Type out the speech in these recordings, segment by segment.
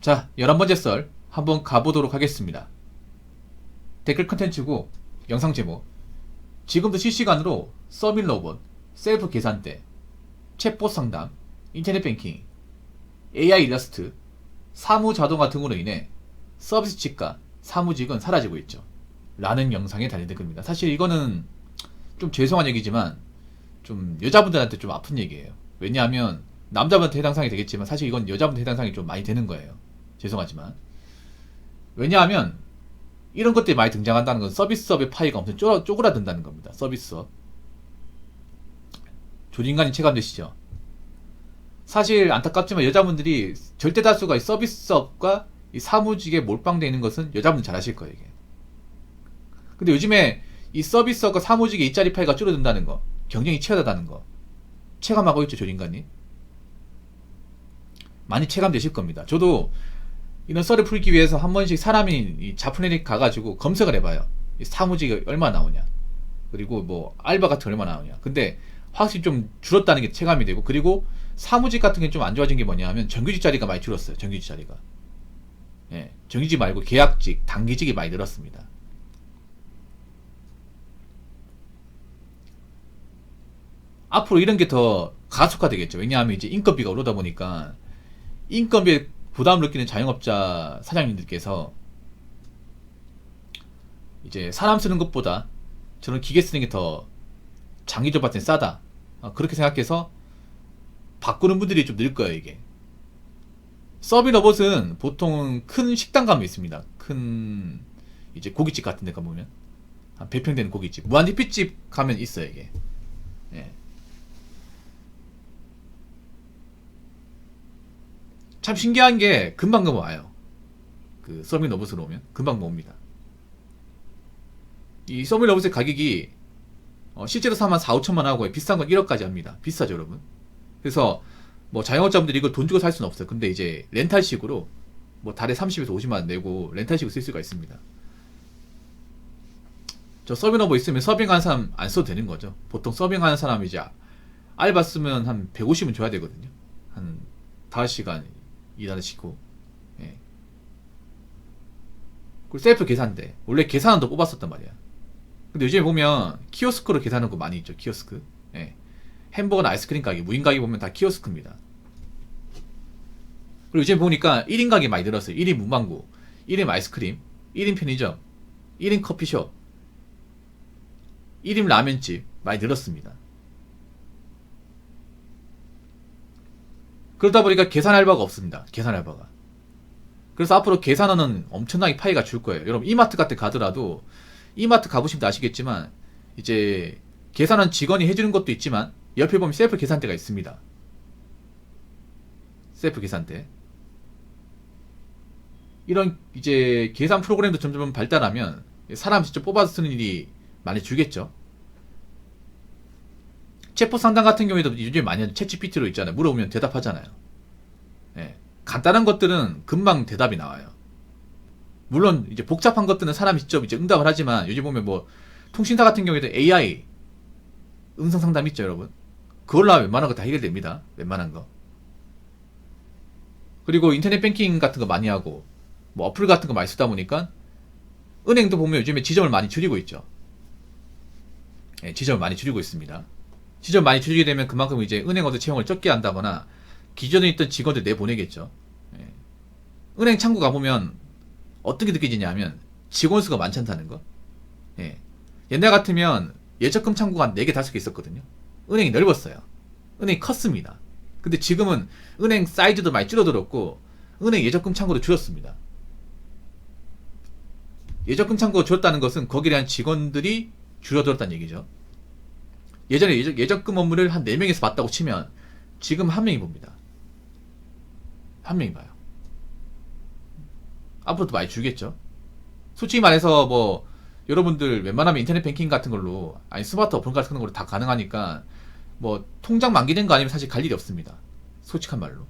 자, 11번째 썰 한번 가보도록 하겠습니다. 댓글 컨텐츠고 영상 제목: 지금도 실시간으로 서밋 로봇, 셀프 계산대, 챗봇 상담, 인터넷 뱅킹, AI 일러스트, 사무 자동화 등으로 인해 서비스 직과 사무직은 사라지고 있죠. 라는 영상에 달린 댓글입니다. 사실 이거는 좀 죄송한 얘기지만 좀 여자분들한테 좀 아픈 얘기예요. 왜냐하면 남자분한테 해당 사항이 되겠지만 사실 이건 여자분한테 해당 사항이 좀 많이 되는 거예요. 죄송하지만. 왜냐하면 이런 것들이 많이 등장한다는 건 서비스업의 파이가 엄청 쪼그라든다는 겁니다. 서비스업. 조직간이 체감되시죠? 사실 안타깝지만 여자분들이 절대 다수가 이 서비스업과 이 사무직에 몰빵되어 있는 것은 여자분들 잘 아실 거예요. 이게. 근데 요즘에 이 서비스업과 사무직의 일자리 파이가 줄어든다는 거, 경쟁이 치열하다는 거 체감하고 있죠, 조직간이. 많이 체감되실 겁니다. 저도 이런 썰을 풀기 위해서 한 번씩 사람이 이 자프네릭 가가지고 검색을 해봐요. 이 사무직이 얼마 나오냐, 그리고 뭐 알바 같은 거 얼마 나오냐. 근데 확실히 좀 줄었다는 게 체감이 되고, 그리고 사무직 같은 게 좀 안 좋아진 게 뭐냐 하면 정규직 자리가 많이 줄었어요. 정규직 자리가. 예, 정규직 말고 계약직, 단기직이 많이 늘었습니다. 앞으로 이런 게 더 가속화되겠죠. 왜냐하면 이제 인건비가 오르다 보니까 인건비에 부담을 느끼는 자영업자 사장님들께서 이제 사람 쓰는 것보다 저런 기계 쓰는 게 더 장기적 봤을 때 싸다, 그렇게 생각해서 바꾸는 분들이 좀 늘 거예요. 이게 서비 로봇은 보통 큰 식당 가면 있습니다. 큰 이제 고깃집 같은 데 가보면 한 100평 되는 고깃집, 무한리필집 가면 있어요. 이게. 예. 참 신기한 게 금방 와요. 그 서밋 로봇으로 오면 금방 옵니다. 이 서밋 로봇의 가격이 실제로 사면 4, 5천만 하고 비싼 건 1억까지 합니다. 비싸죠, 여러분. 그래서 뭐 자영업자분들이 이거 돈 주고 살 수는 없어요. 근데 이제 렌탈식으로 뭐 달에 30에서 50만 원 내고 렌탈식으로 쓸 수가 있습니다. 저 서빙 로봇 있으면 서빙하는 사람 안 써도 되는 거죠. 보통 서빙하는 사람이 이제 알바 쓰면 한 150은 줘야 되거든요. 한 5시간 일하시고. 예. 그리고 셀프 계산대. 원래 계산원도 뽑았었단 말이야. 근데 요즘에 보면 키오스크로 계산하는 거 많이 있죠. 키오스크. 예. 햄버거나 아이스크림 가게, 무인 가게 보면 다 키오스크입니다. 그리고 요즘에 보니까 1인 가게 많이 늘었어요. 1인 문방구, 1인 아이스크림, 1인 편의점, 1인 커피숍, 1인 라면집 많이 늘었습니다. 그러다 보니까 계산 알바가 없습니다. 계산 알바가. 그래서 앞으로 계산원은 엄청나게 파이가 줄 거예요. 여러분 이마트 같은 데 가더라도, 이마트 가보시면 아시겠지만 이제 계산원 직원이 해주는 것도 있지만 옆에 보면 셀프 계산대가 있습니다. 셀프 계산대. 이런 이제 계산 프로그램도 점점 발달하면 사람 직접 뽑아서 쓰는 일이 많이 줄겠죠. 챗봇 상담 같은 경우에도 요즘에 많이 하죠. 챗GPT로 있잖아요. 물어보면 대답하잖아요. 예. 간단한 것들은 금방 대답이 나와요. 물론 이제 복잡한 것들은 사람이 직접 이제 응답을 하지만 요즘 보면 뭐 통신사 같은 경우에도 AI 음성 상담 있죠, 여러분. 그걸로 하면 웬만한 거 다 해결됩니다. 웬만한 거. 그리고 인터넷 뱅킹 같은 거 많이 하고 뭐 어플 같은 거 많이 쓰다 보니까 은행도 보면 요즘에 지점을 많이 줄이고 있죠. 예, 지점을 많이 줄이고 있습니다. 지점 많이 줄이게 되면 그만큼 이제 은행어도 채용을 적게 한다거나 기존에 있던 직원들 내보내겠죠. 예. 은행 창구 가보면 어떻게 느껴지냐 하면 직원 수가 많지 않다는 거. 예. 옛날 같으면 예적금 창구가 한 4개, 5개 있었거든요. 은행이 넓었어요. 은행이 컸습니다. 근데 지금은 은행 사이즈도 많이 줄어들었고 은행 예적금 창구도 줄었습니다. 예적금 창구가 줄었다는 것은 거기에 대한 직원들이 줄어들었다는 얘기죠. 예전에 예적금 업무를 한 4명에서 봤다고 치면 지금 1명이 봅니다. 1명이 봐요. 앞으로도 많이 줄겠죠. 솔직히 말해서 뭐 여러분들 웬만하면 인터넷 뱅킹 같은 걸로, 아니 스마트 어플 같은 걸로 다 가능하니까 뭐 통장 만기된 거 아니면 사실 갈 일이 없습니다. 솔직한 말로.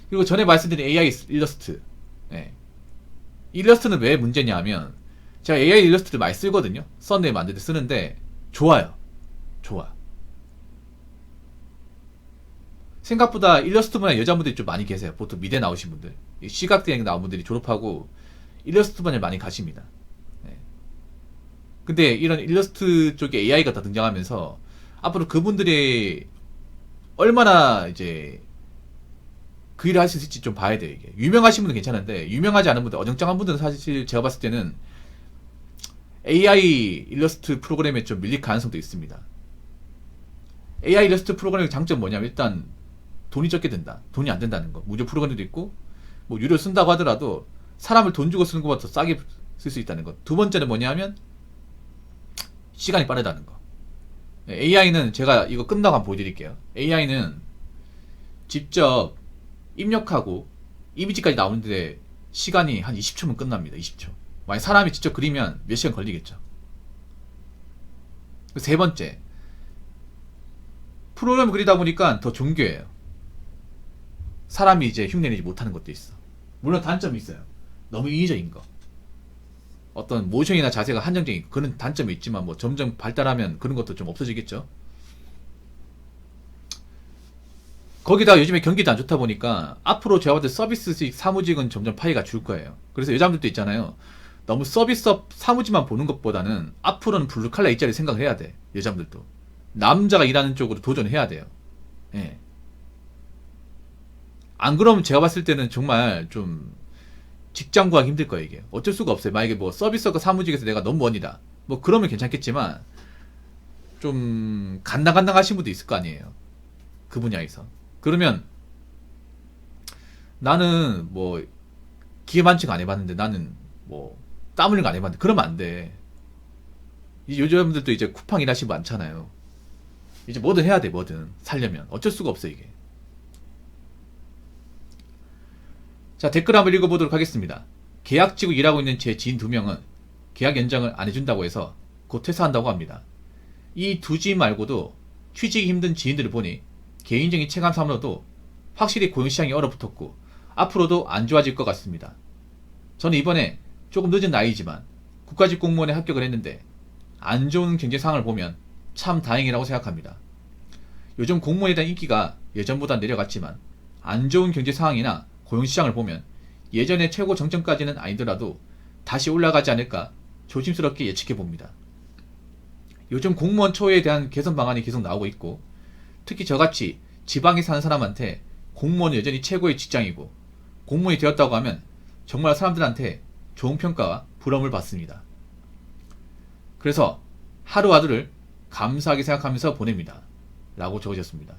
그리고 전에 말씀드린 AI 일러스트. 네. 일러스트는 왜 문제냐 하면 제가 AI 일러스트를 많이 쓰거든요. 썬데이 만들 때 쓰는데 좋아요. 좋아. 생각보다 일러스트 분야 여자분들이 좀 많이 계세요. 보통 미대 나오신 분들, 시각대학 나온 분들이 졸업하고 일러스트 분야를 많이 가십니다. 네. 근데 이런 일러스트 쪽에 AI가 다 등장하면서 앞으로 그분들이 얼마나 이제 그 일을 할 수 있을지 좀 봐야 돼요. 이게 유명하신 분은 괜찮은데 유명하지 않은 분들, 어정쩡한 분들은 사실 제가 봤을 때는 AI 일러스트 프로그램에 좀 밀릴 가능성도 있습니다. AI 일러스트 프로그램의 장점 뭐냐면 일단 돈이 적게 든다. 돈이 안 된다는 거. 무료 프로그램도 있고 뭐 유료 쓴다고 하더라도 사람을 돈 주고 쓰는 것보다 더 싸게 쓸 수 있다는 거. 두 번째는 뭐냐면 시간이 빠르다는 거. AI는 제가 이거 끝나고 한번 보여드릴게요. AI는 직접 입력하고 이미지까지 나오는데 시간이 한 20초면 끝납니다. 20초. 만약 사람이 직접 그리면 몇 시간 걸리겠죠. 세 번째, 프로그램 그리다 보니까 더 정교해요. 사람이 이제 흉내내지 못하는 것도 있어. 물론 단점이 있어요. 너무 인위적인 거. 어떤 모션이나 자세가 한정적인 그런 단점이 있지만 뭐 점점 발달하면 그런 것도 좀 없어지겠죠. 거기다 요즘에 경기도 안 좋다 보니까 앞으로 제가 봤을 때 서비스직 사무직은 점점 파이가 줄 거예요. 그래서 여자분들도 있잖아요. 너무 서비스업 사무직만 보는 것보다는 앞으로는 블루칼라 일자리 생각을 해야 돼. 여자분들도. 남자가 일하는 쪽으로 도전해야 돼요. 예. 안 그러면 제가 봤을 때는 정말 좀 직장 구하기 힘들 거예요, 이게. 어쩔 수가 없어요. 만약에 뭐 서비스업과 사무직에서 내가 너무 먼이다. 뭐 그러면 괜찮겠지만 좀 간당간당 하신 분도 있을 거 아니에요. 그 분야에서. 그러면 나는 뭐 기계만층 안 해봤는데 나는 뭐 땀 흘린 거 안 해봤는데 그러면 안 돼. 이제 요즘들도 이제 쿠팡 일하시는 분 많잖아요. 이제 뭐든 해야 돼, 뭐든 살려면 어쩔 수가 없어 이게. 자, 댓글 한번 읽어보도록 하겠습니다. 계약직으로 일하고 있는 제 지인 2명은 계약 연장을 안 해준다고 해서 곧 퇴사한다고 합니다. 이 두 지인 말고도 취직이 힘든 지인들을 보니 개인적인 체감상으로도 확실히 고용시장이 얼어붙었고 앞으로도 안 좋아질 것 같습니다. 저는 이번에 조금 늦은 나이지만 국가직 공무원에 합격을 했는데 안 좋은 경제 상황을 보면 참 다행이라고 생각합니다. 요즘 공무원에 대한 인기가 예전보다 내려갔지만 안 좋은 경제 상황이나 고용시장을 보면 예전의 최고 정점까지는 아니더라도 다시 올라가지 않을까 조심스럽게 예측해 봅니다. 요즘 공무원 처우에 대한 개선 방안이 계속 나오고 있고 특히 저같이 지방에 사는 사람한테 공무원은 여전히 최고의 직장이고 공무원이 되었다고 하면 정말 사람들한테 좋은 평가와 부러움을 받습니다. 그래서 하루하루를 감사하게 생각하면서 보냅니다. 라고 적으셨습니다.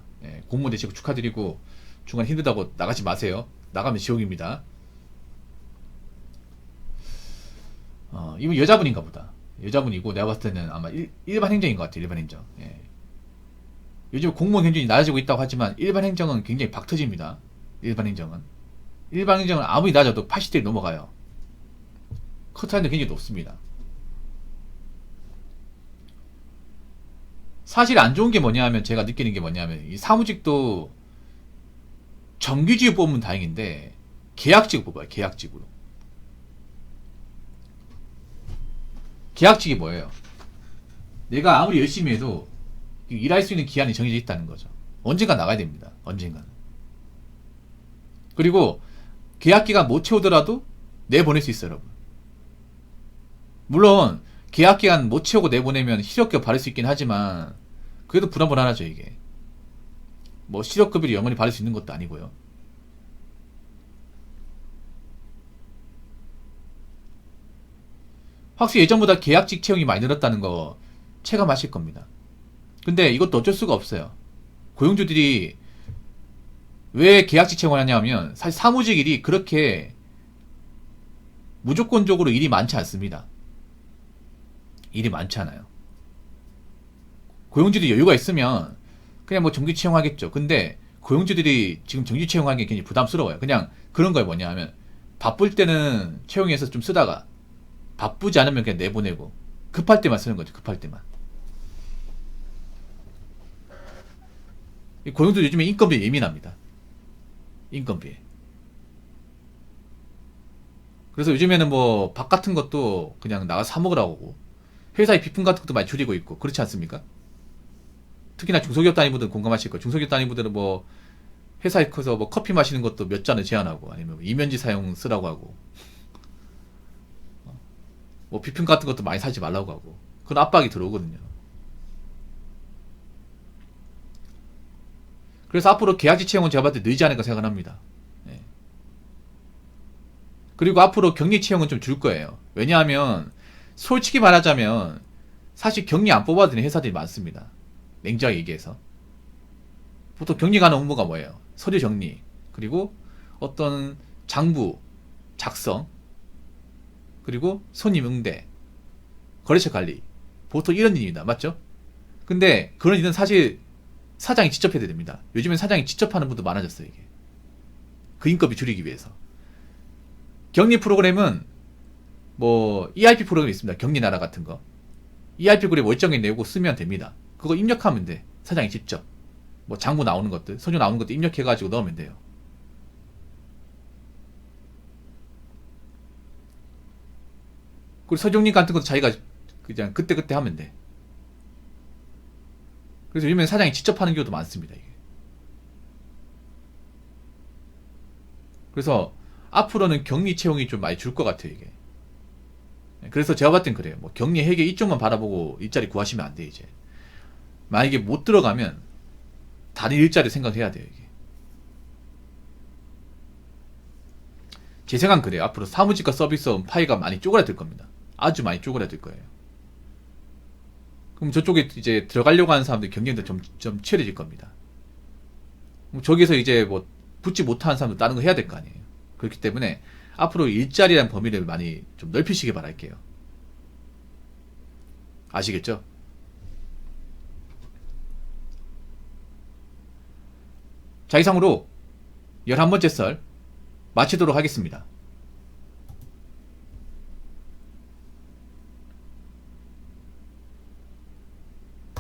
공무원 되시고 축하드리고 중간에 힘들다고 나가지 마세요. 나가면 지옥입니다. 이분 여자분인가 보다. 여자분이고 내가 봤을 때는 아마 일반 행정인 것 같아요. 일반 행정. 요즘 공무원 경쟁이 낮아지고 있다고 하지만 일반 행정은 굉장히 박터집니다. 일반 행정은 아무리 낮아도 80대를 넘어가요. 커트라인도 굉장히 높습니다. 사실 안 좋은 게 뭐냐 하면 제가 느끼는 게 뭐냐 하면 이 사무직도 정규직을 뽑으면 다행인데 계약직을 뽑아요. 계약직으로. 계약직이 뭐예요? 내가 아무리 열심히 해도 일할 수 있는 기한이 정해져 있다는 거죠. 언젠가 나가야 됩니다. 언젠가는. 그리고 계약기간 못 채우더라도 내보낼 수 있어요, 여러분. 물론 계약기간 못 채우고 내보내면 실업급여 받을 수 있긴 하지만 그래도 불안불안하죠, 이게. 뭐 실업급여를 영원히 받을 수 있는 것도 아니고요. 확실히 예전보다 계약직 채용이 많이 늘었다는 거 체감하실 겁니다. 근데 이것도 어쩔 수가 없어요. 고용주들이 왜 계약직 채용을 하냐면 사실 사무직 일이 그렇게 무조건적으로 일이 많지 않습니다. 일이 많지 않아요. 고용주들이 여유가 있으면 그냥 뭐 정규 채용하겠죠. 근데 고용주들이 지금 정규 채용하기 굉장히 부담스러워요. 그냥 그런 거에 뭐냐 하면 바쁠 때는 채용해서 좀 쓰다가 바쁘지 않으면 그냥 내보내고 급할 때만 쓰는 거죠. 급할 때만. 고용주들 요즘에 인건비에 예민합니다. 인건비에. 그래서 요즘에는 뭐 밥 같은 것도 그냥 나가서 사 먹으라고 하고 회사의 비품 같은 것도 많이 줄이고 있고 그렇지 않습니까? 특히나 중소기업 단위분들은 공감하실 거예요. 중소기업 단위분들은 뭐 회사에 커서 뭐 커피 마시는 것도 몇 잔을 제한하고 아니면 뭐 이면지 사용 쓰라고 하고 뭐 비품 같은 것도 많이 사지 말라고 하고 그런 압박이 들어오거든요. 그래서 앞으로 계약직 채용은 제가 봤을 때 늘지 않을까 생각을 합니다. 예. 그리고 앞으로 격리 채용은 좀 줄 거예요. 왜냐하면 솔직히 말하자면 사실 격리 안 뽑아도 되는 회사들이 많습니다. 냉정하게 얘기해서. 보통 격리 가는 업무가 뭐예요? 서류 정리, 그리고 어떤 장부 작성, 그리고 손님 응대, 거래처 관리. 보통 이런 일입니다. 맞죠? 근데 그런 일은 사실 사장이 직접 해야 됩니다. 요즘엔 사장이 직접 하는 분도 많아졌어요, 이게. 그 인건비 줄이기 위해서. 격리 프로그램은 뭐 ERP 프로그램이 있습니다. 격리 나라 같은 거. ERP 프로그램 월정에 내고 쓰면 됩니다. 그거 입력하면 돼. 사장이 직접. 뭐 장부 나오는 것들, 서류 나오는 것들 입력해가지고 넣으면 돼요. 그리고 서정리 같은 것도 자기가 그냥 그때그때 하면 돼. 그래서 요즘엔 사장이 직접 하는 경우도 많습니다, 이게. 그래서 앞으로는 격리 채용이 좀 많이 줄 것 같아요, 이게. 그래서 제가 봤을 땐 그래요. 뭐 격리 회계 이쪽만 바라보고 일자리 구하시면 안 돼, 이제. 만약에 못 들어가면 다른 일자리 생각해야 돼요, 이게. 제 생각은 그래요. 앞으로 사무직과 서비스업 파이가 많이 쪼그라들 겁니다. 아주 많이 쪼그라들 거예요. 그럼 저쪽에 이제 들어가려고 하는 사람들 경쟁도 좀 치열해질 겁니다. 그럼 저기서 이제 뭐 붙지 못하는 사람도 다른 거 해야 될 거 아니에요. 그렇기 때문에 앞으로 일자리란 범위를 많이 좀 넓히시길 바랄게요. 아시겠죠? 자, 이상으로 11번째 썰 마치도록 하겠습니다.